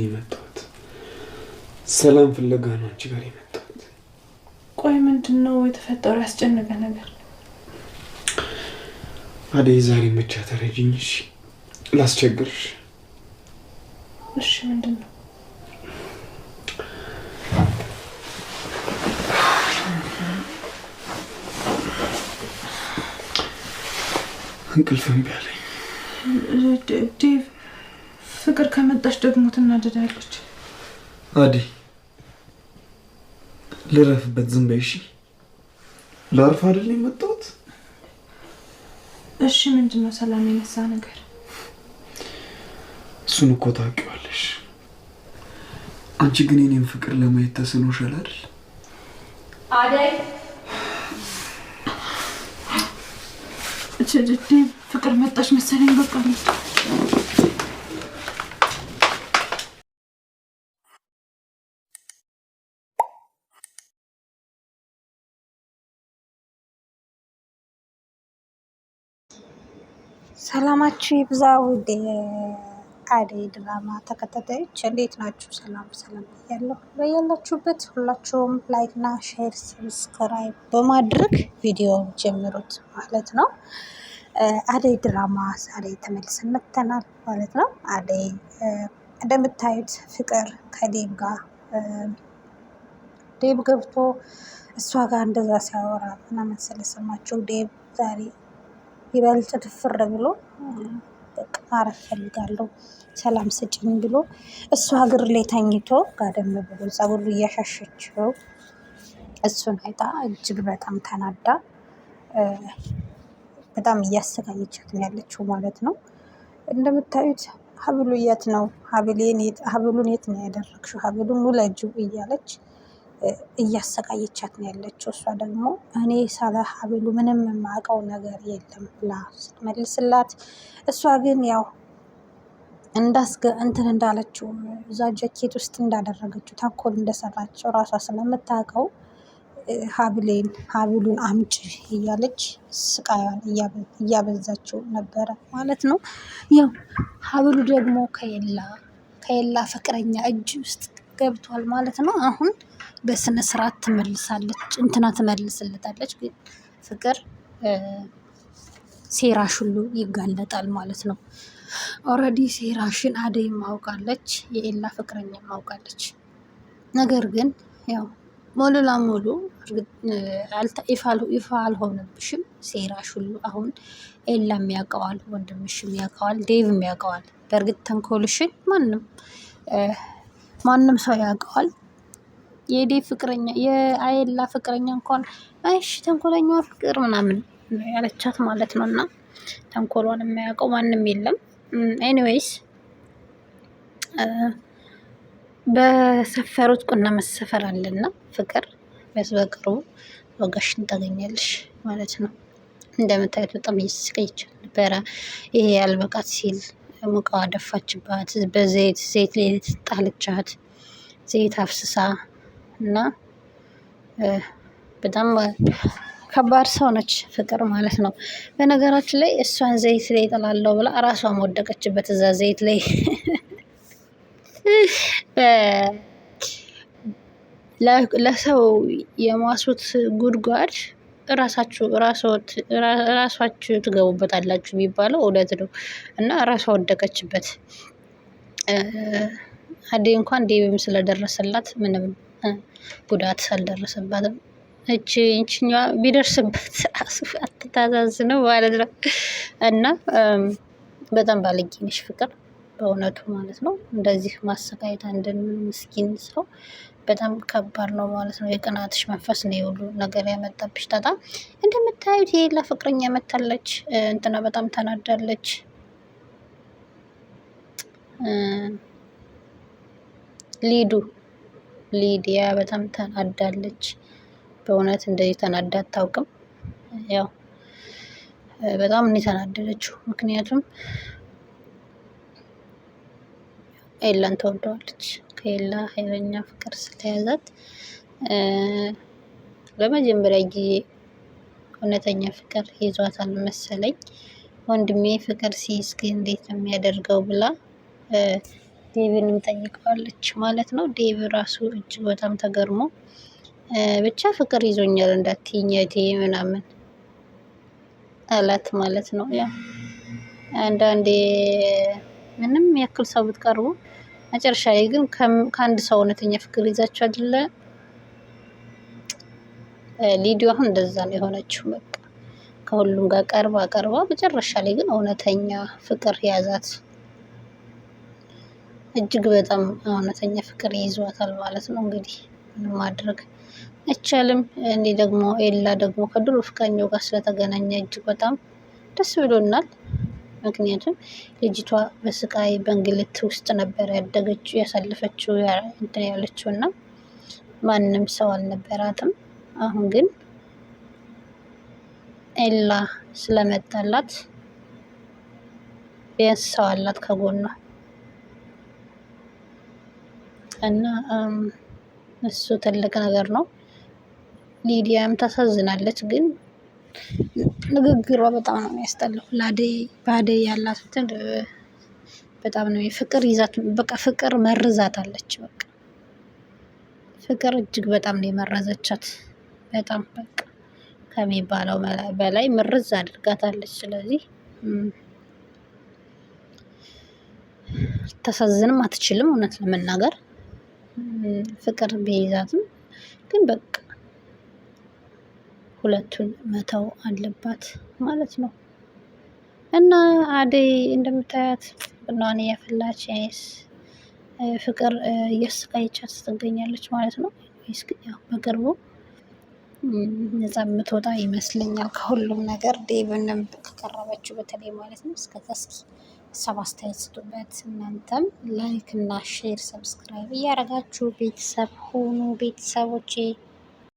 የመጣሁት ሰላም ፍለጋ ነው አንቺ ጋር የመጣሁት። ቆይ ምንድነው የተፈጠረው ያስጨነቀ ነገር? አደይ ዛሬ ብቻ ተረጂኝ እሺ? ላስቸግርሽ። እሺ ምንድነው? እንቅልፍ እምቢ አለኝ። ዴቭ ፍቅር ከመጣች ደግሞ ትናደዳለች። አደይ ልረፍበት፣ ዝም በይ እሺ? ላርፍ አይደል የመጣሁት? እሺ ምንድነው ሰላም የነሳ ነገር? እሱን እኮ ታውቂዋለሽ። አንቺ ግን የኔን ፍቅር ለማየት ተስኖሻል አይደል? አደይ ፍቅር መጣች መሰለኝ። በቃ ሰላማችሁ ይብዛ ውድ አደይ ድራማ ተከታታዮች እንዴት ናችሁ? ሰላም ያለው በያላችሁበት ሁላችሁም ላይክ እና ሼር ሰብስክራይብ በማድረግ ቪዲዮ ጀምሩት ማለት ነው። አደይ ድራማ ዛሬ ተመልሰን መጥተናል ማለት ነው። አደይ እንደምታዩት ፍቅር ከዴብ ጋር ዴብ ገብቶ እሷ ጋር እንደዛ ሲያወራ ምናምን ስለሰማችሁ ዴብ ዛሬ ይበልጥ ድፍር ብሎ በቃ ማረፍ ፈልጋለሁ ሰላም ስጭኝ ብሎ እሷ እግር ላይ ተኝቶ ጋደም ብሎ ፀጉሩ እያሻሸችው እሱን አይታ እጅግ በጣም ተናዳ በጣም እያሰቃየቻት ነው ያለችው ማለት ነው። እንደምታዩት ሀብሉ የት ነው? ሀብሉን የት ነው ያደረግሽው? ሀብሉን ውለጂው እያለች እያሰቃየቻት ነው ያለችው። እሷ ደግሞ እኔ ሳለ ሀብሉ ምንም የማውቀው ነገር የለም ብላ ስትመልስላት፣ እሷ ግን ያው እንትን እንዳለችው እዛ ጃኬት ውስጥ እንዳደረገችው ተንኮል እንደሰራቸው ራሷ ስለምታውቀው ሀብሉን አምጪ እያለች ስቃዩን እያበዛችው ነበረ ማለት ነው። ያው ሀብሉ ደግሞ ከየላ ፍቅረኛ እጅ ውስጥ ገብቷል ማለት ነው። አሁን በስነ ስርዓት ትመልስለታለች። ግን ፍቅር ሴራሽ ሁሉ ይጋለጣል ማለት ነው። ኦልሬዲ ሴራሽን አደይ ማውቃለች፣ የኤላ ፍቅረኛ ማውቃለች። ነገር ግን ያው ሙሉ ለሙሉ ይፋ አልሆነብሽም ሴራሽ ሁሉ። አሁን ኤላም ያውቀዋል፣ ወንድምሽም ያውቀዋል፣ ዴቭም ያውቀዋል። በእርግጥ ተንኮልሽን ማንም ሰው ያውቀዋል። የዴቭ ፍቅረኛ የአየላ ፍቅረኛ እንኳን እሺ ተንኮለኛዋ ፍቅር ምናምን ያለቻት ማለት ነው። እና ተንኮሏን የማያውቀው ማንም የለም። ኤኒዌይስ በሰፈሩት ቁና መሰፈር አለና ፍቅር በቅርቡ ወጋሽን ታገኛለሽ ማለት ነው። እንደምታዩት በጣም እየተሰቃየች ነበረ። ይሄ ያልበቃት ሲል ሙቀዋ ደፋችባት፣ ዘይት ላይ ጣለቻት፣ ዘይት አፍስሳ እና በጣም ከባድ ሰው ነች ፍቅር ማለት ነው። በነገራችን ላይ እሷን ዘይት ላይ ጥላለሁ ብላ እራሷም ወደቀችበት እዛ ዘይት ላይ። ለሰው የማሱት ጉድጓድ ራሳችሁ ትገቡበታላችሁ የሚባለው እውነት ነው። እና ራሷ ወደቀችበት። አደይ እንኳን ዴብም ስለደረሰላት ምንም ጉዳት አልደረሰባትም። እችኛዋ ቢደርስበት አትታዛዝነው ማለት ነው። እና በጣም ባለጌ ነሽ ፍቅር በእውነቱ ማለት ነው። እንደዚህ ማሰቃየት አንድን ምስኪን ሰው በጣም ከባድ ነው ማለት ነው። የቅናትሽ መንፈስ ነው የሁሉ ነገር ያመጣብሽ ጣጣ። እንደምታዩት የሌላ ፍቅረኛ መታለች። እንትና በጣም ተናዳለች። ሊዲያ በጣም ተናዳለች። በእውነት እንደዚህ ተናዳ አታውቅም። ያው በጣም ነው የተናደደችው። ምክንያቱም ኤላን ተወደዋለች። ከኤላ ኃይለኛ ፍቅር ስለያዛት ለመጀመሪያ ጊዜ እውነተኛ ፍቅር ይዟታል መሰለኝ። ወንድሜ ፍቅር ሲይዝ እንዴት ነው የሚያደርገው ብላ ዴቭንም ጠይቀዋለች ማለት ነው። ዴቭ ራሱ እጅግ በጣም ተገርሞ ብቻ ፍቅር ይዞኛል እንዳትይኝ እህቴ ምናምን አላት ማለት ነው። ያ አንዳንዴ ምንም ያክል ሰው ብትቀርቡ መጨረሻ ላይ ግን ከአንድ ሰው እውነተኛ ፍቅር ይዛችሁ አይደለ? ሊዲዮ አሁን እንደዛ ነው የሆነችው። በቃ ከሁሉም ጋር ቀርባ መጨረሻ ላይ ግን እውነተኛ ፍቅር ያዛት። እጅግ በጣም እውነተኛ ፍቅር ይዟታል ማለት ነው። እንግዲህ ምንም ማድረግ አይቻልም። እኔ ደግሞ ኤላ ደግሞ ከድሮ ፍቅረኛው ጋር ስለተገናኘ እጅግ በጣም ደስ ብሎናል። ምክንያቱም ልጅቷ በስቃይ በእንግልት ውስጥ ነበር ያደገችው ያሳለፈችው እንትን ያለችው እና ማንም ሰው አልነበራትም። አሁን ግን ኤላ ስለመጣላት ቢያንስ ሰው አላት ከጎኗ እና እሱ ትልቅ ነገር ነው። ሊዲያም ታሳዝናለች፣ ግን ንግግሯ በጣም ነው የሚያስጠላው። በአደይ ያላት እንትን በጣም ነው ፍቅር ይዛት፣ በቃ ፍቅር መርዛት አለች። በቃ ፍቅር እጅግ በጣም ነው የመረዘቻት። በጣም በቃ ከሚባለው በላይ ምርዝ አድርጋታለች። ስለዚህ ታሳዝንም አትችልም እውነት ለመናገር ፍቅር ቢይዛትም ግን በቃ ሁለቱን መተው አለባት ማለት ነው። እና አደይ እንደምታያት ቡናዋን እያፈላች ፍቅር እያሰቃየቻት ትገኛለች ማለት ነው። ያው በቅርቡ ነፃ የምትወጣ ይመስለኛል ከሁሉም ነገር ዴቭንም ከቀረበችው በተለይ ማለት ነው። እስከዛ እስኪ ሀሳብ አስተያየት ስጡበት። እናንተም ላይክ እና ሼር ሰብስክራይብ እያደረጋችሁ ቤተሰብ ሆኑ ቤተሰቦቼ።